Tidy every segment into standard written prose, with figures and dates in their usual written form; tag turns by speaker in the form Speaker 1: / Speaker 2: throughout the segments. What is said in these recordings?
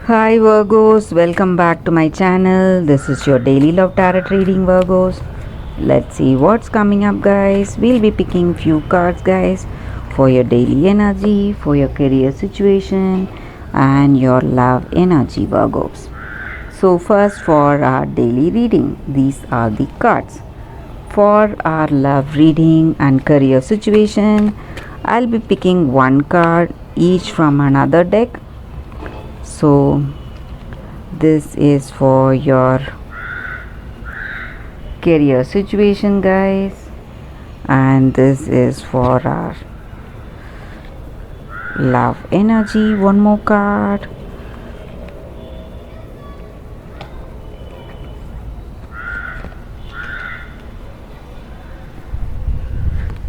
Speaker 1: Hi Virgos, welcome back to my channel. This is your daily love tarot reading, Virgos. Let's see what's coming up, guys. We'll be picking few cards, guys, for your daily energy, for your career situation, and your love energy, Virgos. So, first for our daily reading, these are the cards. For our love reading and career situation, I'll be picking one card each from another deck. So this is for your career situation, guys, and this is for our love energy. One more card,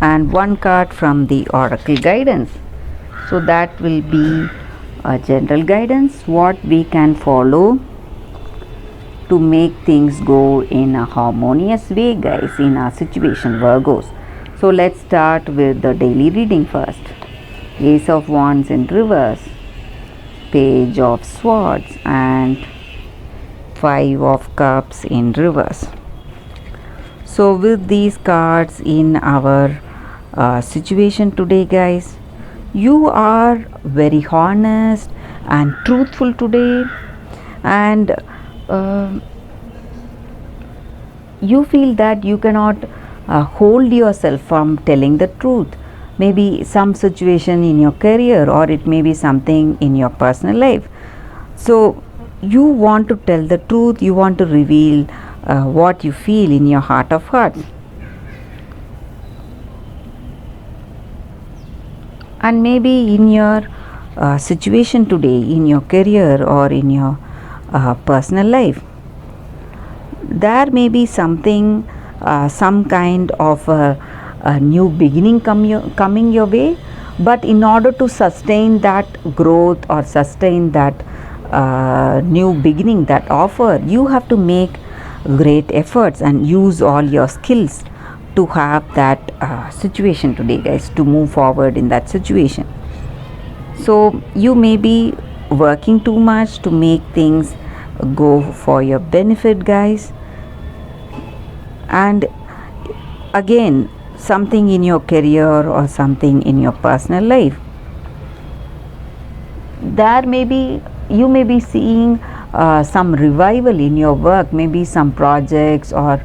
Speaker 1: and one card from the oracle guidance. So that will be a general guidance, what we can follow to make things go in a harmonious way, guys, in our situation, Virgos. So let's start with the daily reading first. Ace of Wands in reverse, Page of Swords, and Five of Cups in reverse. So with these cards in our situation today, guys, you are very honest and truthful today, and you feel that you cannot hold yourself from telling the truth. Maybe some situation in your career, or it may be something in your personal life. So you want to tell the truth, you want to reveal what you feel in your heart of hearts. And maybe in your situation today, in your career or in your personal life, there may be something, some kind of a new beginning coming your way, but in order to sustain that growth or sustain that new beginning, that offer, you have to make great efforts and use all your skills to have that situation today, guys, to move forward in that situation. So you may be working too much to make things go for your benefit, guys, and again, something in your career or something in your personal life, there may be, you may be seeing some revival in your work, maybe some projects or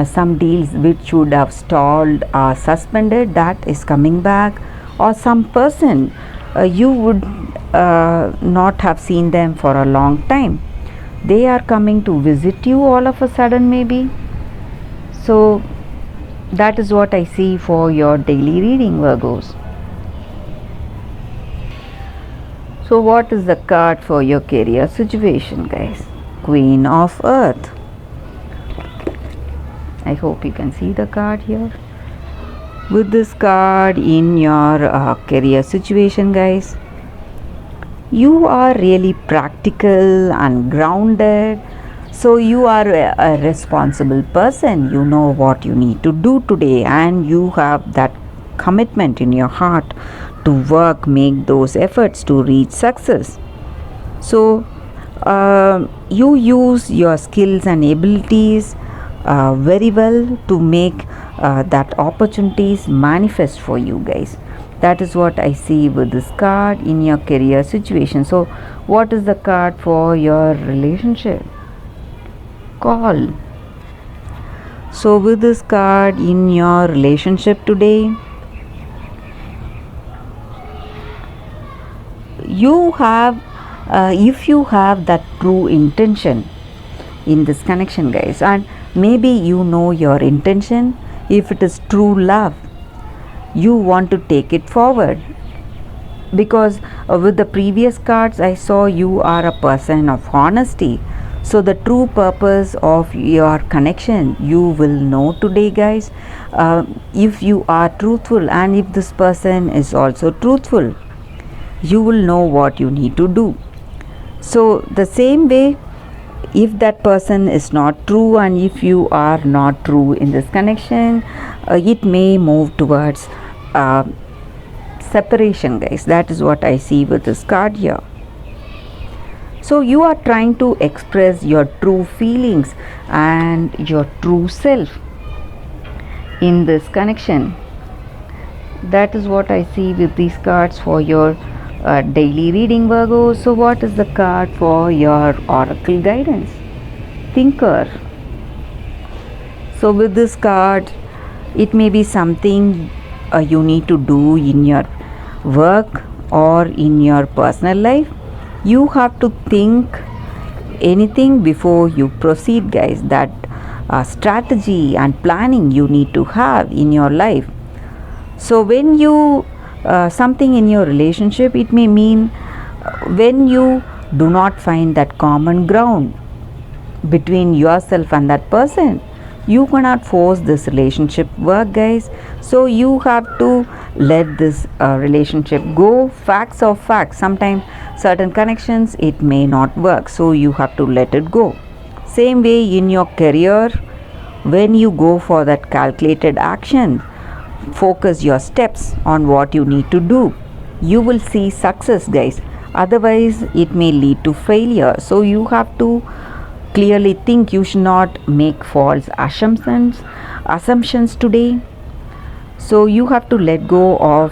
Speaker 1: some deals which should have stalled or suspended, that is coming back, or some person you would not have seen them for a long time, they are coming to visit you all of a sudden, maybe. So that is what I see for your daily reading, Virgos. So what is the card for your career situation, guys? Queen of Earth. I hope you can see the card here. With this card in your career situation, guys, you are really practical and grounded. So you are a responsible person. You know what you need to do today, and you have that commitment in your heart to work, make those efforts to reach success. So you use your skills and abilities very well to make that opportunities manifest for you, guys. That is what I see with this card in your career situation. So what is the card for your relationship? Call. So with this card in your relationship today, you have if you have that true intention in this connection, guys, and maybe you know your intention, if it is true love, you want to take it forward, because with the previous cards I saw you are a person of honesty. So the true purpose of your connection you will know today, guys. If you are truthful, and if this person is also truthful, you will know what you need to do. So the same way, if that person is not true, and if you are not true in this connection, it may move towards separation, guys. That is what I see with this card here. So you are trying to express your true feelings and your true self in this connection. That is what I see with these cards for your daily reading, Virgo. So what is the card for your oracle guidance? Thinker. So with this card, it may be something you need to do in your work or in your personal life. You have to think anything before you proceed, guys. That strategy and planning you need to have in your life. So when you something in your relationship, it may mean when you do not find that common ground between yourself and that person, you cannot force this relationship work, guys. So you have to let this relationship go. Facts of facts, sometimes certain connections it may not work, so you have to let it go. Same way in your career, when you go for that calculated action, focus your steps on what you need to do, you will see success, guys. Otherwise it may lead to failure. So you have to clearly think. You should not make false assumptions today. So you have to let go of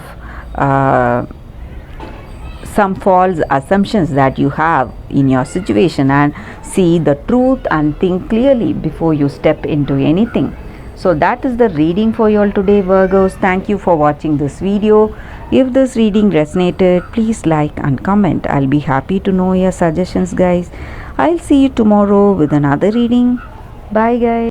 Speaker 1: some false assumptions that you have in your situation and see the truth and think clearly before you step into anything. So that is the reading for you all today, Virgos. Thank you for watching this video. If this reading resonated, please like and comment. I'll be happy to know your suggestions, guys. I'll see you tomorrow with another reading. Bye, guys.